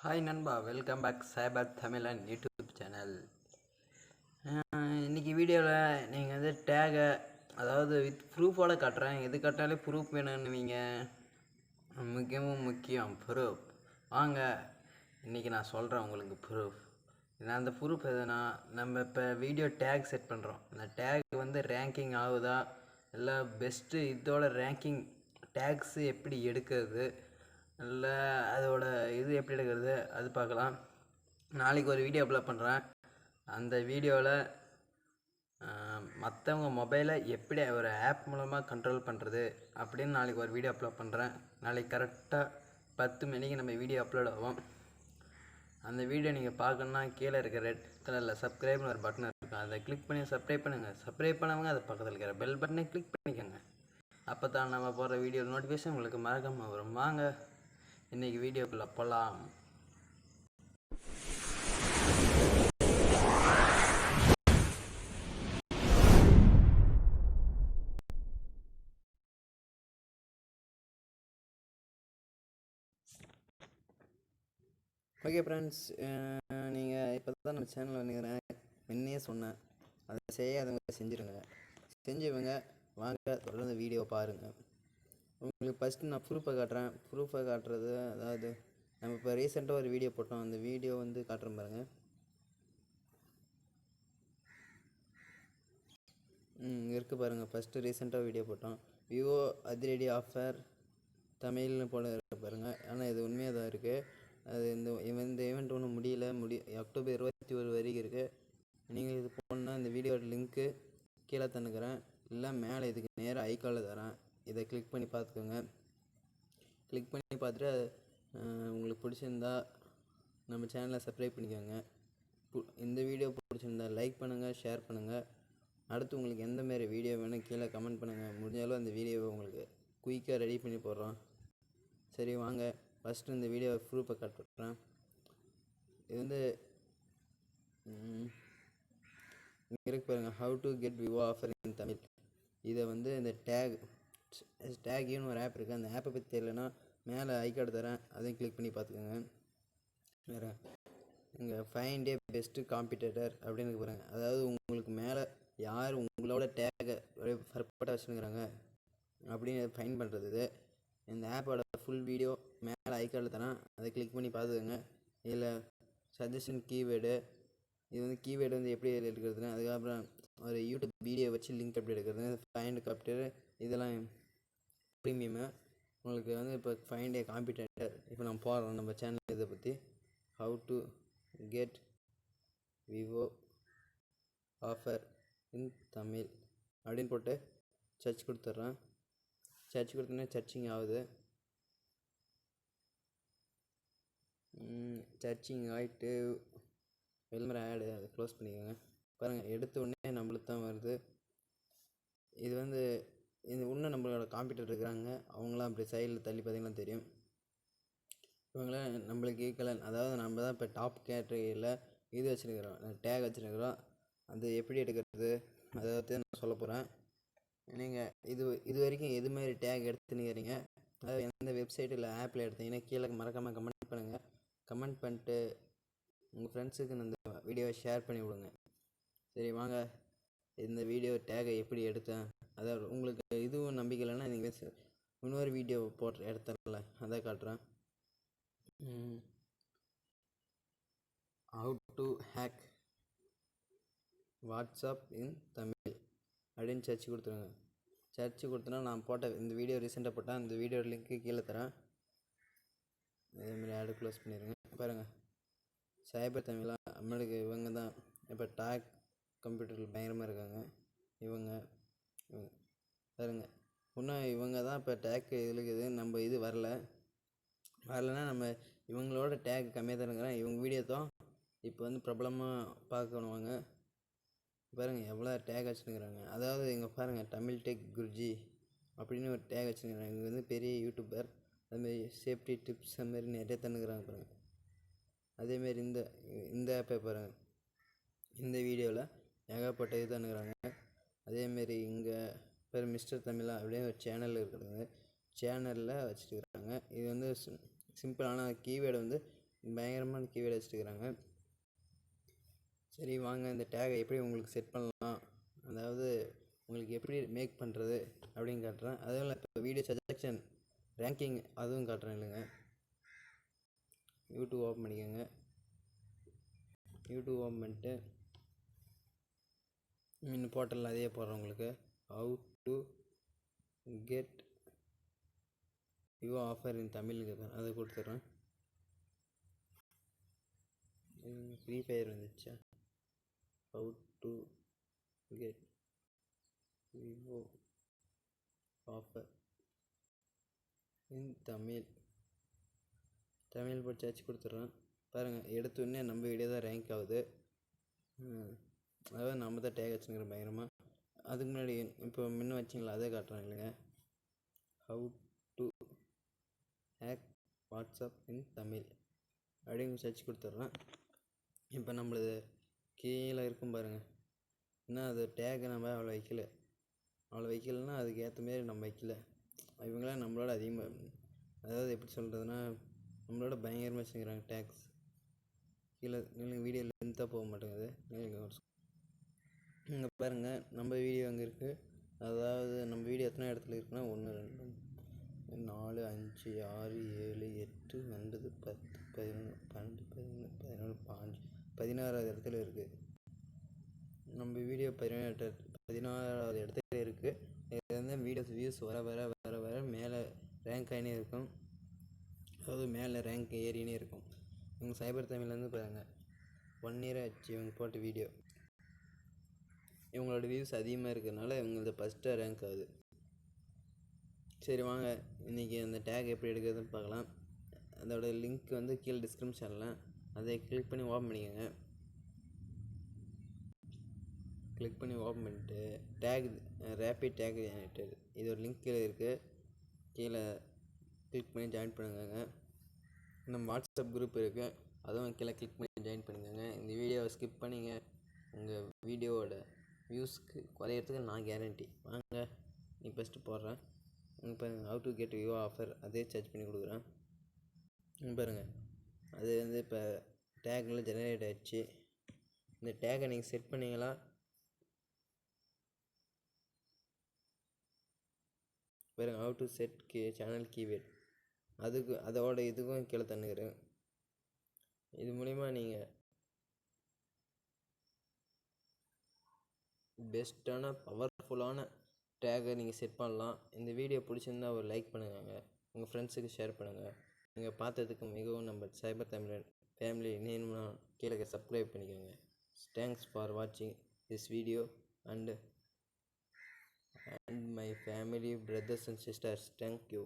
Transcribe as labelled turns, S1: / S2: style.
S1: Hi நண்பா, welcome back சைபர் தமிழன் YouTube channel. இன்றைக்கி வீடியோவில் நீங்கள் வந்து டேகை அதாவது வித் ப்ரூஃபோடு காட்டுறேன். எது காட்டாலே ப்ரூஃப் வேணும்னுவீங்க. முக்கியம் ப்ரூஃப். வாங்க இன்றைக்கி நான் சொல்கிறேன் உங்களுக்கு ப்ரூஃப். நான் அந்த ப்ரூஃப் எதுனா, நம்ம இப்போ வீடியோ டேக் செட் பண்ணுறோம். அந்த டேக் வந்து ரேங்கிங் ஆகுதா, இல்லை பெஸ்ட்டு இதோட ரேங்கிங் டேக்ஸு எப்படி எடுக்கிறது, இல்லை அதோட இது எப்படி எடுக்கிறது அது பார்க்கலாம். நாளைக்கு ஒரு வீடியோ அப்லோட் பண்ணுறேன். அந்த வீடியோவில் மற்றவங்க மொபைலை எப்படி ஒரு ஆப் மூலமாக கண்ட்ரோல் பண்ணுறது அப்படின்னு நாளைக்கு ஒரு வீடியோ அப்லோட் பண்ணுறேன். நாளைக்கு கரெக்டாக 10 மணிக்கு நம்ம வீடியோ அப்லோட் ஆகும். அந்த வீடியோ நீங்கள் பார்க்கணுன்னா கீழே இருக்க ரெட் கலரில் சப்ஸ்கிரைப்னு ஒரு பட்டன் இருக்கும். அதை கிளிக் பண்ணி சப்ஸ்கிரைப் பண்ணுங்கள். சப்ஸ்கிரைப் பண்ணவங்க அது பக்கத்தில் இருக்கிற பெல் பட்டனை கிளிக் பண்ணிக்கோங்க. அப்போ தான் நம்ம போடுற வீடியோ நோட்டிஃபிகேஷன் உங்களுக்கு மறக்காமல் வரும். வாங்க இன்றைக்கி வீடியோக்குள்ளே போகலாம். ஓகே ஃப்ரெண்ட்ஸ், நீங்கள் இப்போ தான் நம்ம சேனலில் வந்துக்கிறேன் முன்னே சொன்னேன். அதை செய்யாதவங்க செஞ்சுவங்க. வாங்க தொடர்ந்து வீடியோ பாருங்கள். உங்களுக்கு ஃபஸ்ட்டு நான் ப்ரூஃபை காட்டுறேன். ப்ரூஃபை காட்டுறது அதாவது நம்ம இப்போ ரீசெண்டாக ஒரு வீடியோ போட்டோம். அந்த வீடியோ வந்து காட்டுறேன் பாருங்கள். இருக்குது பாருங்கள். ஃபஸ்ட்டு ரீசெண்டாக வீடியோ போட்டோம். விவோ அதிரடி ஆஃபர் தமிழ்னு போல இருக்கு பாருங்கள். ஆனால் இது உண்மையாக தான் இருக்குது. அது இந்த ஈவெண்ட் ஒன்றும் அக்டோபர் 21 வரைக்கும் இருக்குது. நீங்கள் இது போனால் இந்த வீடியோட லிங்க்கு கீழே தந்துக்கிறேன், இல்லை மேலே இதுக்கு நேராக ஐக்காலில் தரேன். இதை கிளிக் பண்ணி பார்த்துக்கோங்க. கிளிக் பண்ணி பார்த்துட்டு உங்களுக்கு பிடிச்சிருந்தா நம்ம சேனலை சப்ஸ்கிரைப் பண்ணிக்கோங்க. இந்த வீடியோ பிடிச்சிருந்தா லைக் பண்ணுங்கள், ஷேர் பண்ணுங்கள். அடுத்து உங்களுக்கு எந்த மாதிரி வீடியோ வேணும் கீழே கமெண்ட் பண்ணுங்கள். முடிஞ்சாலும் அந்த வீடியோவை உங்களுக்கு குயிக்காக ரெடி பண்ணி போடுறோம். சரி வாங்க ஃபஸ்ட்டு இந்த வீடியோவை ப்ரூஃபை காட்டுறேன். இது வந்து இருக்கு பாருங்கள். How to get Vivo offer in Tamil. இதை வந்து இந்த டேகின்னு ஒரு ஆப் இருக்குது. அந்த ஆப்பை பற்றி தெரியலன்னா மேலே ஐகார்டு தரேன், அதையும் கிளிக் பண்ணி பார்த்துக்கோங்க. வேறு இங்கே ஃபைண்ட் ஏ பெஸ்ட்டு காம்படிட்டர் அப்படின்னு பாருங்கள். அதாவது உங்களுக்கு மேலே யார் உங்களோட டேகை பர்ஃபெக்டாக வச்சுருக்கிறாங்க அப்படின்னு ஃபைன் பண்ணுறது. இது இந்த ஆப்போட ஃபுல் வீடியோ மேலே ஐகார்டில் தரேன், அதை கிளிக் பண்ணி பார்த்துக்கோங்க. இதில் சஜஷன் கீவேர்டு, இது வந்து கீவேர்டு வந்து எப்படி எடுக்கிறதுன்னு, அதுக்கப்புறம் ஒரு யூடியூப் வீடியோ வச்சு லிங்க் எப்படி எடுக்கிறது, ஃபைண்ட் காம்படிட்டர், இதெல்லாம் ப்ரீமியமு. உங்களுக்கு வந்து இப்போ ஃபைண்ட் ஏ காம்படிட்டர் இப்போ நான் போடுறோம் நம்ம சேனல். இதை பற்றி how to get Vivo offer in Tamil அப்படின்னு போட்டு சர்ச் கொடுத்துட்றேன். சர்ச் கொடுத்தோன்னே சர்ச்சிங் ஆகுது. சர்ச்சிங் ஆகிட்டு விளம்பரம் ஆடு, அதை க்ளோஸ் பண்ணிக்கோங்க. பாருங்கள், எடுத்த உடனே நம்மளுக்கு தான் வருது. இது வந்து இன்னும் நம்மளோட காம்படிட்டர் இருக்கிறாங்க. அவங்களாம் அப்படி சைடில் தள்ளி பார்த்திங்கன்னா தெரியும். இவங்களாம் நம்மளுக்கு ஈக்குவலாக, அதாவது நம்ம தான் இப்போ டாப் கேட்டகரியில் இது வச்சுருக்கிறோம், டேக் வச்சுருக்கிறோம். அது எப்படி எடுக்கிறது அதை நான் சொல்ல போகிறேன். நீங்கள் இது வரைக்கும் எது மாதிரி டேக் எடுத்துன்னுக்கிறீங்க, அதாவது எந்த வெப்சைட் இல்லை ஆப்பில் எடுத்தீங்கன்னா கீழே மறக்காமல் கமெண்ட் பண்ணுங்கள். கமெண்ட் பண்ணிட்டு உங்கள் ஃப்ரெண்ட்ஸுக்கு இந்த வீடியோவை ஷேர் பண்ணி விடுங்க. சரி வாங்க இந்த வீடியோ டேகை எப்படி எடுத்தேன், அதாவது உங்களுக்கு இதுவும் நம்பிக்கை இல்லைன்னா நீங்கள் இன்னொரு வீடியோ எடுத்துடல, அதை காட்டுறேன். ஹவு டு ஹேக் வாட்ஸ்அப் இன் தமிழ் அப்படின்னு சர்ச் கொடுத்துருங்க. சர்ச் கொடுத்தோன்னா நான் போட்ட இந்த வீடியோ ரீசெண்டாக போட்டேன், அந்த வீடியோ லிங்க்கு கீழே தரேன். இதேமாதிரி ஆடு க்ளோஸ் பண்ணிடுங்க. பாருங்கள், சைபர் தமிழாக நம்மளுக்கு இவங்க தான் இப்போ டாக் கம்ப்யூட்டரில் பயங்கரமாக இருக்காங்க. இவங்க பாருங்க, இன்னும் இவங்க தான் இப்போ டேக் இருக்குது. நம்ம இது வரலைன்னா நம்ம இவங்களோட டேக் கம்மியாக தான் இருக்கிறேன். இவங்க வீடியோ தான் இப்போ வந்து பிரபலமாக பார்க்கணுவாங்க. பாருங்கள் எவ்வளோ டேக் வச்சுருக்கிறாங்க. அதாவது இங்கே பாருங்கள், தமிழ் டெக் குருஜி அப்படின்னு ஒரு டேக் வச்சுருக்கிறாங்க. இவங்க வந்து பெரிய யூடியூபர். அதுமாரி சேஃப்டி டிப்ஸ் அதுமாரி நிறைய தந்துக்கிறாங்க பாருங்கள். அதேமாரி இந்த ஆப்பை பாருங்கள், இந்த வீடியோவில் ஏகப்பட்ட இது தந்துக்கிறாங்க. அதேமாரி இங்கே பேர் மிஸ்டர் தமிழா அப்படின்னு ஒரு சேனல் இருக்கிறாங்க, சேனலில் வச்சுருக்கிறாங்க. இது வந்து சிம்பிளான கீவேர்டு வந்து பயங்கரமான கீவேர்டு வச்சுருக்கிறாங்க. சரி வாங்க இந்த டேகை எப்படி உங்களுக்கு செட் பண்ணலாம், அதாவது உங்களுக்கு எப்படி மேக் பண்ணுறது அப்படின்னு காட்டுறேன். அதே இப்போ வீடியோ சஜெக்ஷன் ரேங்கிங் அதுவும் காட்டுறேன் இல்லைங்க. யூடியூப் ஓப்பன் பண்ணிக்கோங்க. யூடியூப் ஓப்பன் பண்ணிட்டு இன்னும் போர்ட்டலில் அதே போடுறேன் உங்களுக்கு. How to get your offer in தமிழுக்கு அதை கொடுத்துட்றேன். ஃப்ரீ ஃபயர் வந்துச்சா? How to get your offer in Tamil படிச்சாச்சு கொடுத்துட்றேன். பாருங்கள், எடுத்தோடனே நம்ம வீடியோ தான் ரேங்க் ஆகுது. அதாவது நம்ம தான் டேக் வச்சுருக்கிறோம் பயங்கரமாக. அதுக்கு முன்னாடி இப்போ முன்ன வச்சிங்களா அதே காட்டுறேன் இல்லைங்க. ஹவு டு ஹேக் வாட்ஸ்அப் இன் தமிழ் அப்படின்னு சர்ச் கொடுத்துட்றேன். இப்போ நம்மளது கீழே இருக்கும் பாருங்கள். ஏன்னா அது டேக்கை நம்ம அவ்வளோ வைக்கலைன்னா அதுக்கு ஏற்ற மாரி நம்ம வைக்கல. இவங்களாம் நம்மளோட அதிகமாக, அதாவது எப்படி சொல்கிறதுனா நம்மளோட பயங்கரமாக வச்சுக்கிறாங்க டேக்ஸ். கீழே வீடியோ லென்த்தாக போக மாட்டேங்குது. இங்கே பாருங்கள், நம்ம வீடியோ அங்கே இருக்குது. அதாவது நம்ம வீடியோ எத்தனை இடத்துல இருக்குன்னா 1 2 4 5 6 7 8 9 10 11 12 13 14 15 16வது இடத்துல இருக்குது. நம்ம வீடியோ 16வது இடத்துல இருக்குது. இது வந்து வீடியோஸ் வியூஸ் வர வர வர வர மேலே ரேங்க் ஆகினே இருக்கும். அதாவது மேலே ரேங்க் ஏறினே இருக்கும். இவங்க சைபர் தமிழ்லேருந்து பாருங்கள், 1 இயர் ஆச்சு இவங்க போட்ட வீடியோ. இவங்களோட வியூஸ் அதிகமாக இருக்கிறதுனால இவங்களது ஃபஸ்ட்டாக ரேங்க் ஆகுது. சரி வாங்க இன்றைக்கி அந்த டேக் எப்படி எடுக்கிறதுன்னு பார்க்கலாம். அதோட லிங்க் வந்து கீழே டிஸ்கிரிப்ஷனில், அதை கிளிக் பண்ணி ஓப்பன் பண்ணிக்கோங்க. கிளிக் பண்ணி ஓப்பன் பண்ணிட்டு டேக் ரேபிட் டேக் ஜெனரேட்டர் இது ஒரு லிங்க் கீழே இருக்குது. கீழே கிளிக் பண்ணி ஜாயின் பண்ணுங்க. நம்ம வாட்ஸ்அப் குரூப் இருக்குது, அதுவும் கீழே கிளிக் பண்ணி ஜாயின் பண்ணிக்கோங்க. இந்த வீடியோவை ஸ்கிப் பண்ணிங்க உங்கள் வீடியோவோட வியூஸ்க்கு குறையிறதுக்கு நான் கேரண்டி. வாங்க நீ ஃபஸ்ட்டு போடுறேன். பாருங்கள், how to get your offer அதே சர்ச் பண்ணி கொடுக்குறேன். பாருங்கள், அது வந்து இப்போ டேக்கில் ஜெனரேட் ஆகிடுச்சு. இந்த டேக்கை நீங்கள் செட் பண்ணிங்களா? பாருங்கள், how to set channel keyword அதோட இதுக்கும் கீழே தந்துக்கிறேன். இது மூலிமா நீங்கள் பெஸ்ட்டான பவர்ஃபுல்லான டேக்கை நீங்கள் செட் பண்ணலாம். இந்த வீடியோ பிடிச்சிருந்தா ஒரு லைக் பண்ணுங்க, உங்கள் ஃப்ரெண்ட்ஸுக்கு ஷேர் பண்ணுங்கள். நீங்கள் பார்த்ததுக்கு மிகவும் நம்ம சைபர் தமிழன் ஃபேமிலி நேம்னா கீழே சப்ஸ்கிரைப் பண்ணிக்கோங்க. தேங்க்ஸ் ஃபார் வாட்சிங் this video and my family brothers and sisters. Thank you.